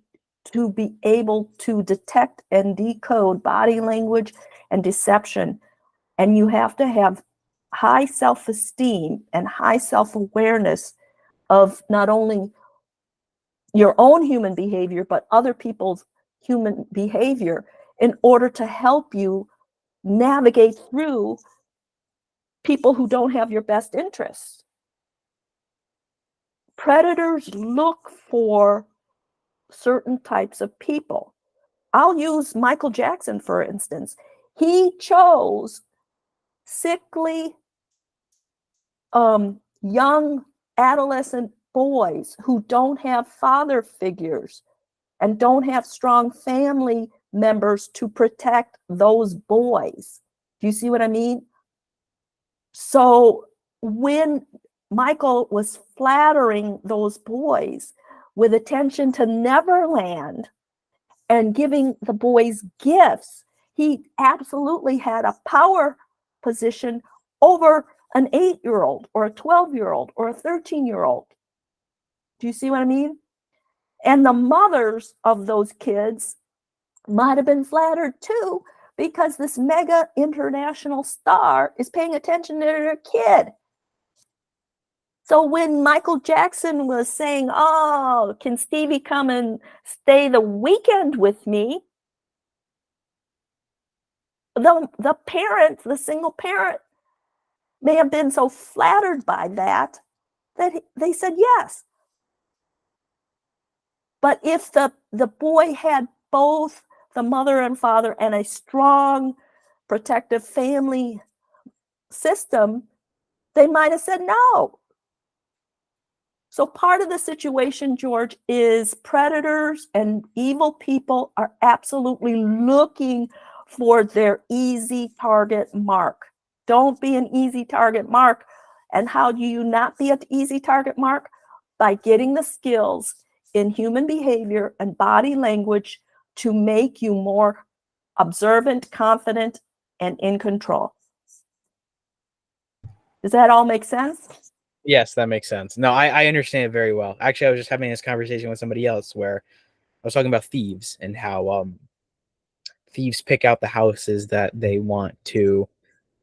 to be able to detect and decode body language and deception. And you have to have high self-esteem and high self-awareness of not only your own human behavior, but other people's human behavior in order to help you navigate through people who don't have your best interests. Predators look for certain types of people. I'll use Michael Jackson, for instance. He chose sickly, young adolescent boys who don't have father figures and don't have strong family members to protect those boys. Do you see what I mean? So when Michael was flattering those boys with attention to Neverland and giving the boys gifts, he absolutely had a power position over an 8-year-old or a 12-year-old or a 13-year-old. Do you see what I mean? And the mothers of those kids might have been flattered too, because this mega international star is paying attention to their kid. So when Michael Jackson was saying, "Oh, can Stevie come and stay the weekend with me?" The parent, the single parent, may have been so flattered by that they said yes. But if the boy had both the mother and father and a strong protective family system, they might have said no. So part of the situation, George, is predators and evil people are absolutely looking for their easy target mark. Don't be an easy target mark. And how do you not be an easy target mark? By getting the skills in human behavior and body language to make you more observant, confident, and in control. Does that all make sense? Yes, that makes sense. No, I understand it very well. Actually, I was just having this conversation with somebody else where I was talking about thieves and how thieves pick out the houses that they want to,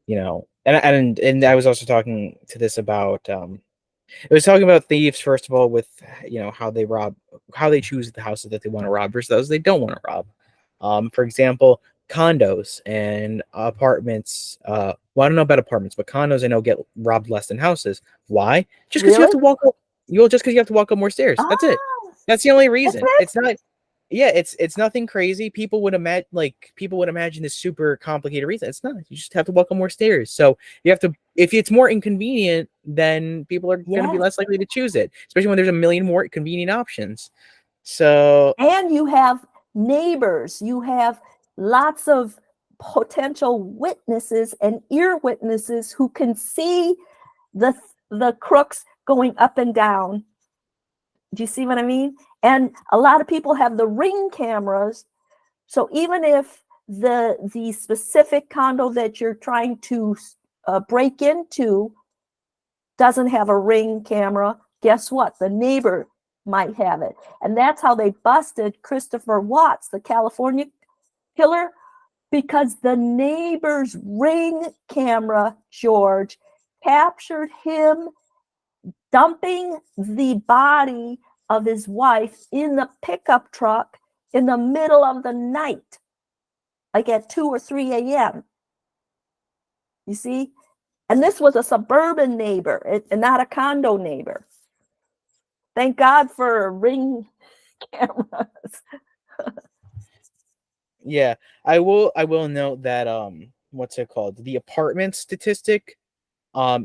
and I was also talking to this about it was talking about thieves first of all with how they choose the houses that they want to rob versus those they don't want to rob. For example, condos and apartments. Well, I don't know about apartments, but condos I know get robbed less than houses. Why? Just because you have Really? to walk up. Just because you have to walk up more stairs. That's it. Ah, That's the only that's reason. it? It's not. Yeah, it's nothing crazy. People would imagine this super complicated reason. It's not. You just have to walk up more stairs. So you have to. If it's more inconvenient, then people are going to be Yes. less likely to choose it, especially when there's a million more convenient options. So And you have neighbors, you have lots of potential witnesses and ear witnesses who can see the the crooks going up and down. Do you see what I mean? And a lot of people have the Ring cameras. So even if the specific condo that you're trying to break into doesn't have a Ring camera, guess what? The neighbor might have it. And that's how they busted Christopher Watts, the California killer, because the neighbor's Ring camera, George, captured him dumping the body of his wife in the pickup truck in the middle of the night, like at 2 or 3 a.m. You see? And this was a suburban neighbor and not a condo neighbor. Thank God for Ring cameras. yeah, I will note that what's it called? The apartment statistic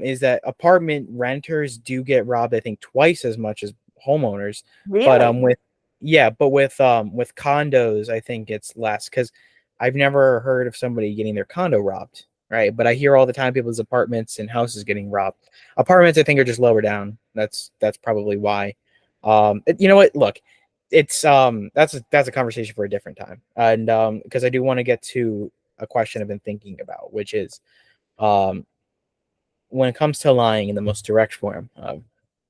is that apartment renters do get robbed, I think, twice as much as homeowners. But Really? Yeah, but with condos, I think it's less because I've never heard of somebody getting their condo robbed, right? But I hear all the time people's apartments and houses getting robbed. Apartments, I think, are just lower down. That's probably why. You know what? Look, it's that's a conversation for a different time, and because I do want to get to a question I've been thinking about, which is um when it comes to lying in the most direct form,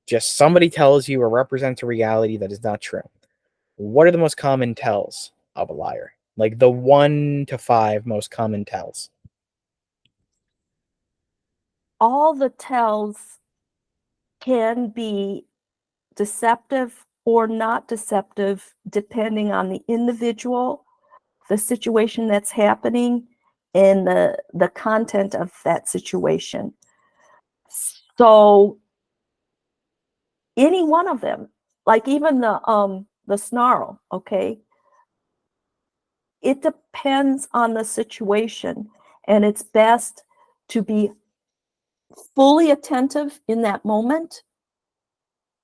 just somebody tells you or represents a reality that is not true. What are the most common tells of a liar? Like the 1 to 5 most common tells. All the tells can be deceptive or not deceptive depending on the individual, the situation that's happening, and the content of that situation. So any one of them, like even the snarl, okay, it depends on the situation, and it's best to be fully attentive in that moment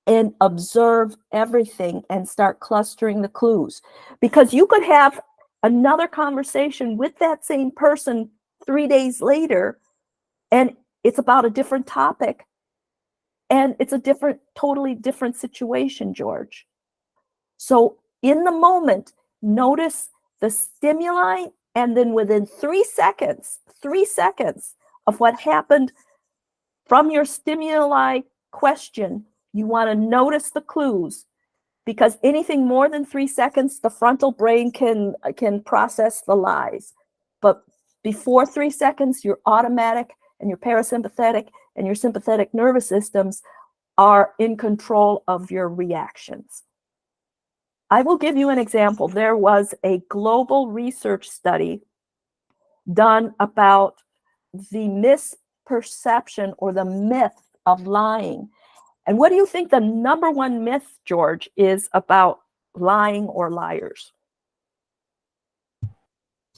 and observe everything and start clustering the clues, because you could have another conversation with that same person 3 days later, and it's about a different topic, and it's a totally different situation, George. So in the moment, notice the stimuli, and then within 3 seconds of what happened from your stimuli question, you want to notice the clues, because anything more than 3 seconds, the frontal brain can process the lies. But before 3 seconds, your automatic and your parasympathetic and your sympathetic nervous systems are in control of your reactions. I will give you an example. There was a global research study done about the misperception or the myth of lying. And what do you think the number one myth, George, is about lying or liars?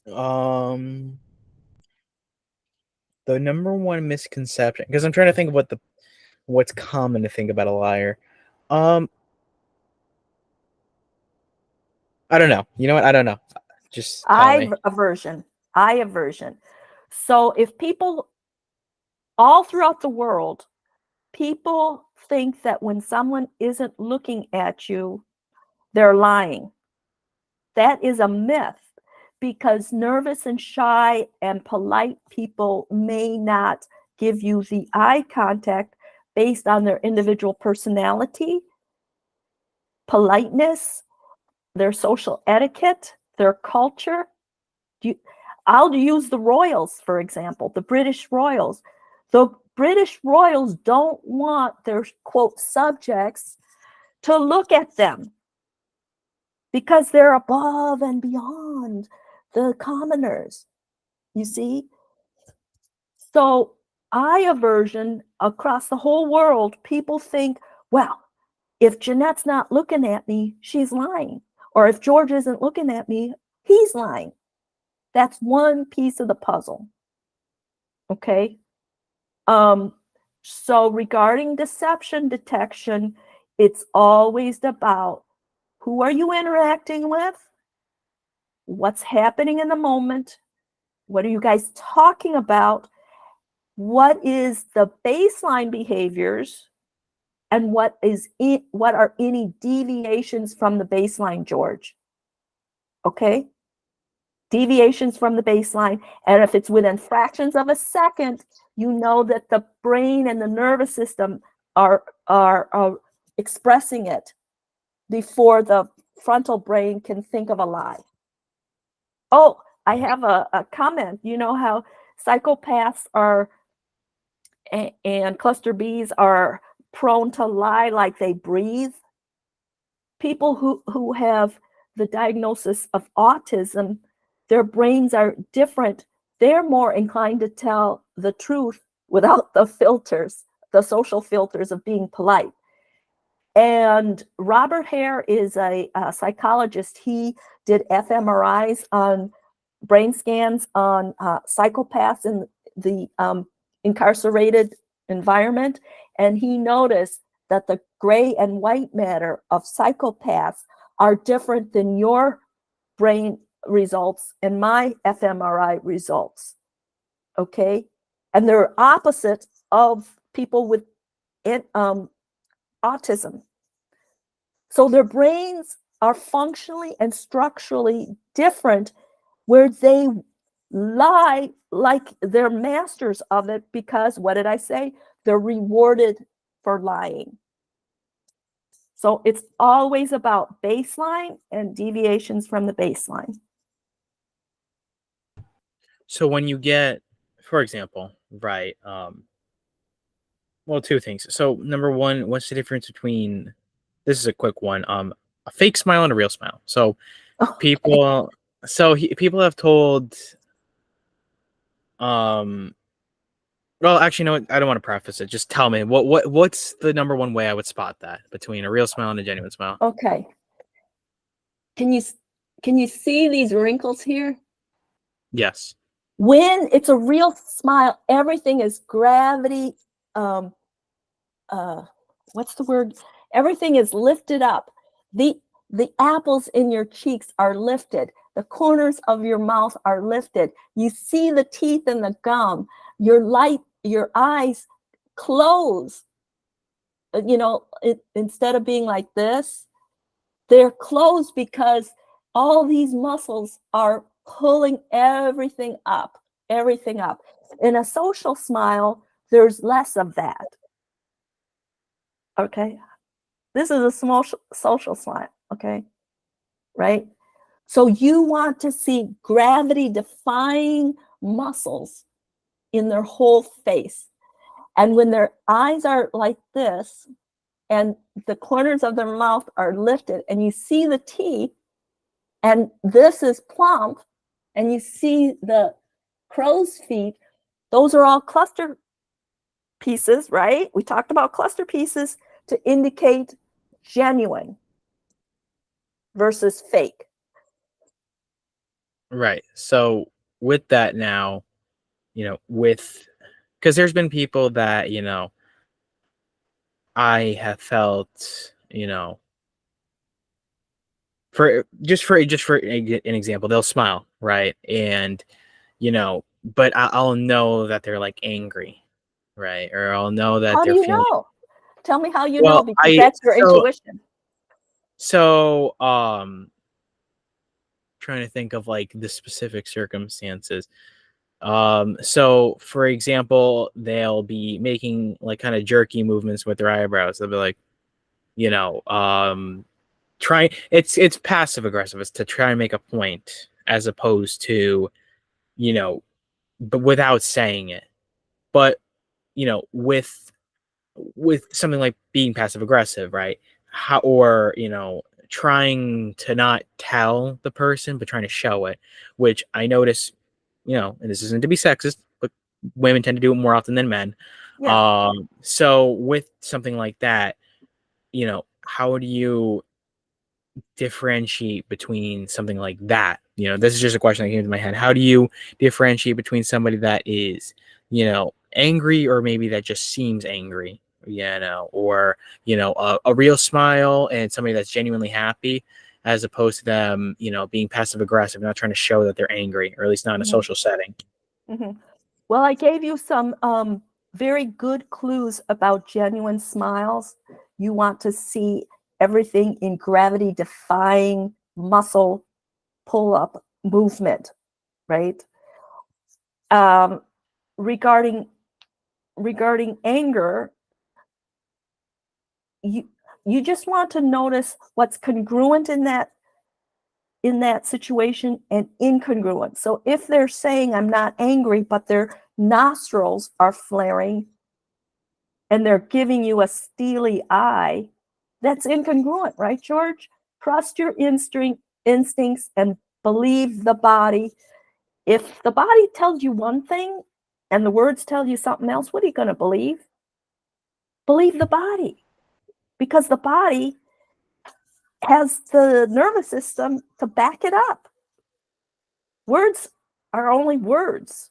Um, the number one misconception, because I'm trying to think of what's common to think about a liar. Um, I don't know. You know what? I don't know. Just tell me. Aversion. I aversion. So if people all throughout the world, people think that when someone isn't looking at you, they're lying. That is a myth, because nervous and shy and polite people may not give you the eye contact based on their individual personality, politeness, their social etiquette, their culture. I'll use the royals, for example, the British royals. The British royals don't want their, quote, subjects to look at them, because they're above and beyond the commoners, you see? So eye aversion across the whole world, people think, well, if Jeanette's not looking at me, she's lying. Or if George isn't looking at me, he's lying. That's one piece of the puzzle. Okay? So regarding deception detection, it's always about who are you interacting with? What's happening in the moment? What are you guys talking about? What is the baseline behaviors? And what are any deviations from the baseline, George? Okay? Deviations from the baseline. And if it's within fractions of a second, you know that the brain and the nervous system are expressing it before the frontal brain can think of a lie. Oh, I have a comment. You know how psychopaths are and cluster Bs are prone to lie like they breathe? People who have the diagnosis of autism, their brains are different. They're more inclined to tell the truth without the filters, the social filters of being polite. And Robert Hare is a psychologist. He did fMRIs on brain scans on psychopaths in the incarcerated environment. And he noticed that the gray and white matter of psychopaths are different than your brain results and my fMRI results. Okay? And they're opposite of people with autism. So their brains are functionally and structurally different, where they lie like they're masters of it because, what did I say? They're rewarded for lying. So it's always about baseline and deviations from the baseline. So when you get, for example, right, well, two things. So number one, what's the difference between, this is a quick one, a fake smile and a real smile? So people, people have told, well, actually, no, I don't want to preface it. Just tell me what's the number one way I would spot that between a real smile and a genuine smile? Okay. Can you see these wrinkles here? Yes. When it's a real smile, everything is gravity. What's the word? Everything is lifted up. The apples in your cheeks are lifted. The corners of your mouth are lifted. You see the teeth and the gum. Your eyes close. Instead of being like this, they're closed because all these muscles are pulling everything up. In a social smile, there's less of that. Okay? This is a small social smile, okay? Right? So you want to see gravity-defying muscles in their whole face. And when their eyes are like this, and the corners of their mouth are lifted, and you see the teeth, and this is plump, and you see the crow's feet, those are all cluster pieces, right? We talked about cluster pieces to indicate genuine versus fake. Right. So with that now, because there's been people that, I have felt, for an example, they'll smile, right? And, but I'll know that they're like angry, right? Or I'll know that How do they're you feeling, know? Tell me how you know, well, because that's your intuition. So, trying to think of like the specific circumstances. So for example, they'll be making like kind of jerky movements with their eyebrows. They'll be like, try it's passive aggressive. It's to try and make a point as opposed to, but without saying it. But, with something like being passive aggressive, right? How, or, trying to not tell the person, but trying to show it, which I notice, and this isn't to be sexist, but women tend to do it more often than men. Yeah. So with something like that, how do you differentiate between something like that? This is just a question that came to my head. How do you differentiate between somebody that is, angry, or maybe that just seems angry, or, a real smile and somebody that's genuinely happy, as opposed to them, being passive aggressive, not trying to show that they're angry, or at least not in a social setting? Well, I gave you some very good clues about genuine smiles. You want to see everything in gravity-defying muscle pull-up movement, right? Regarding anger, you just want to notice what's congruent in that situation and incongruent. So if they're saying I'm not angry, but their nostrils are flaring and they're giving you a steely eye, that's incongruent, right, George? Trust your instincts and believe the body. If the body tells you one thing and the words tell you something else, what are you going to believe? Believe the body, because the body has the nervous system to back it up. Words are only words.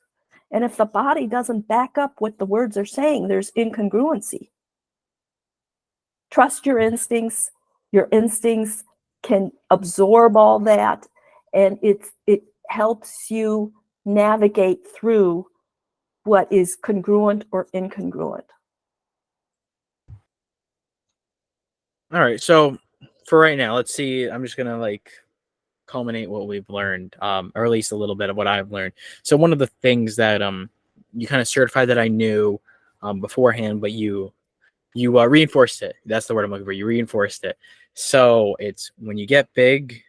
And if the body doesn't back up what the words are saying, there's incongruency. Trust your instincts. Your instincts can absorb all that, and it helps you navigate through what is congruent or incongruent. All right. So for right now, let's see. I'm just gonna like culminate what we've learned, or at least a little bit of what I've learned. So one of the things that you kind of certified that I knew beforehand, but you reinforced it. That's the word I'm looking for. You reinforced it. So it's when you get big,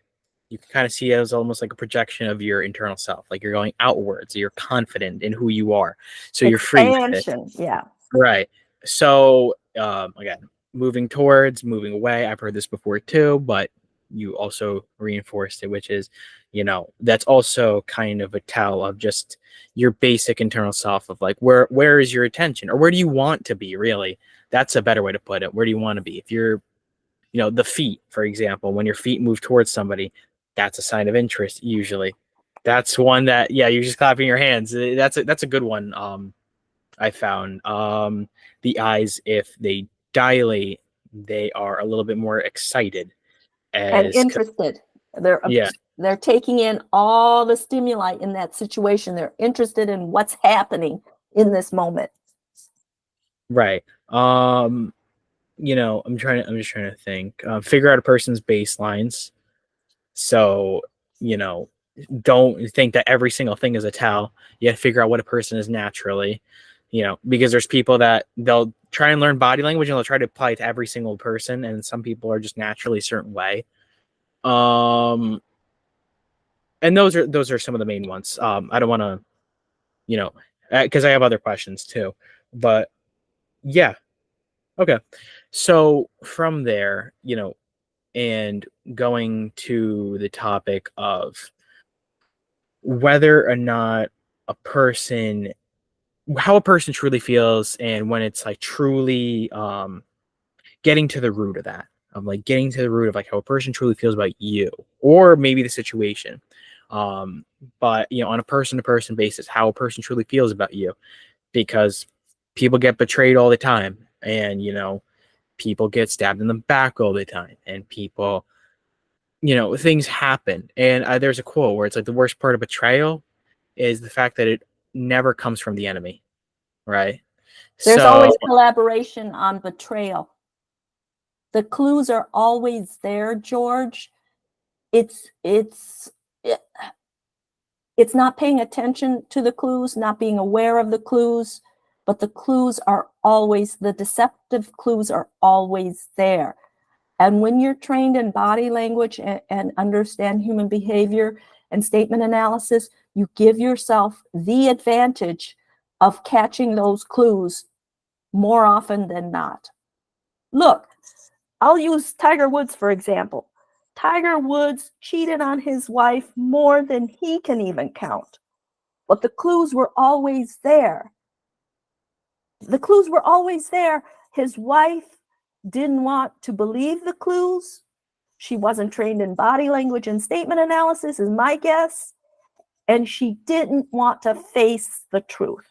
you can kind of see it as almost like a projection of your internal self. Like you're going outwards. You're confident in who you are. So you're free with it. Expansion, yeah. Right. So again, moving towards, moving away. I've heard this before too, but you also reinforced it, which is, that's also kind of a tell of just your basic internal self of like where is your attention, or where do you want to be, really? That's a better way to put it. Where do you want to be? If you're, the feet, for example, when your feet move towards somebody, that's a sign of interest usually. That's one that, yeah, you're just clapping your hands. That's a good one. I found the eyes, if they dilate, they are a little bit more excited, And as interested. They're yeah, they're taking in all the stimuli in that situation. They're interested in what's happening in this moment. right. I'm just trying to think. Figure out a person's baselines. So, you know, don't think that every single thing is a tell. You have to figure out what a person is naturally, because there's people that they'll try and learn body language and they'll try to apply it to every single person, and some people are just naturally a certain way. Um, and those are some of the main ones. I don't want to, because I have other questions too, but yeah, okay. So from there, and going to the topic of whether or not a person, how a person truly feels, and when it's like truly getting to the root of that, of like getting to the root of like how a person truly feels about you, or maybe the situation. But on a person to person basis, how a person truly feels about you, because people get betrayed all the time, and people get stabbed in the back all the time, and people, things happen. And there's a quote where it's like the worst part of betrayal is the fact that it never comes from the enemy, right? There's So always collaboration on betrayal. The clues are always there, George. It's not paying attention to the clues, not being aware of the clues, but the clues are always, the deceptive clues are always there. And when you're trained in body language and understand human behavior and statement analysis, you give yourself the advantage of catching those clues more often than not. Look, I'll use Tiger Woods, for example. Tiger Woods cheated on his wife more than he can even count. But the clues were always there. The clues were always there. His wife didn't want to believe the clues. She wasn't trained in body language and statement analysis, is my guess. And she didn't want to face the truth.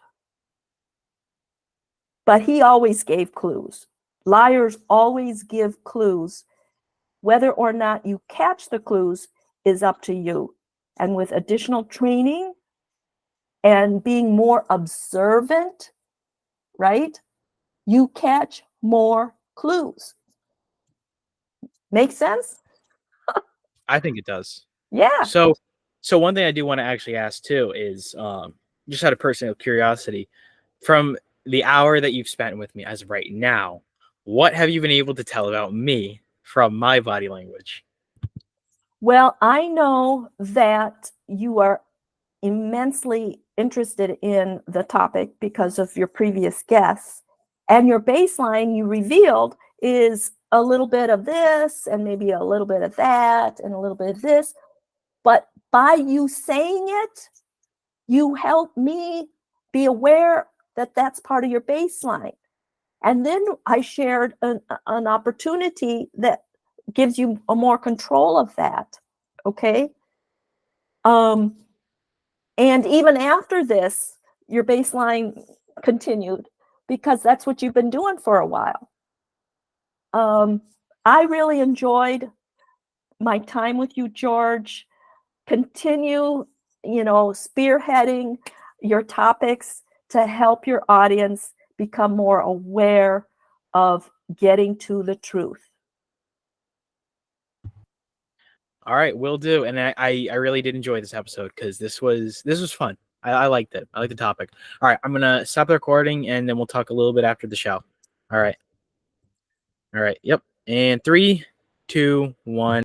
But he always gave clues. Liars always give clues. Whether or not you catch the clues is up to you. And with additional training and being more observant, right, you catch more clues. Make sense? I think it does. Yeah. So one thing I do want to actually ask too is, just out of personal curiosity, from the hour that you've spent with me as of right now, what have you been able to tell about me from my body language? Well, I know that you are immensely interested in the topic because of your previous guests, and your baseline you revealed is a little bit of this and maybe a little bit of that and a little bit of this. But by you saying it, you help me be aware that that's part of your baseline. And then I shared an opportunity that gives you a more control of that. Okay. And even after this, your baseline continued because that's what you've been doing for a while. I really enjoyed my time with you, George. Continue, spearheading your topics to help your audience become more aware of getting to the truth. All right, will do. And I really did enjoy this episode because this was fun. I liked it. I like the topic. All right, I'm gonna stop the recording and then we'll talk a little bit after the show. All right. All right. Yep. And 3, 2, 1.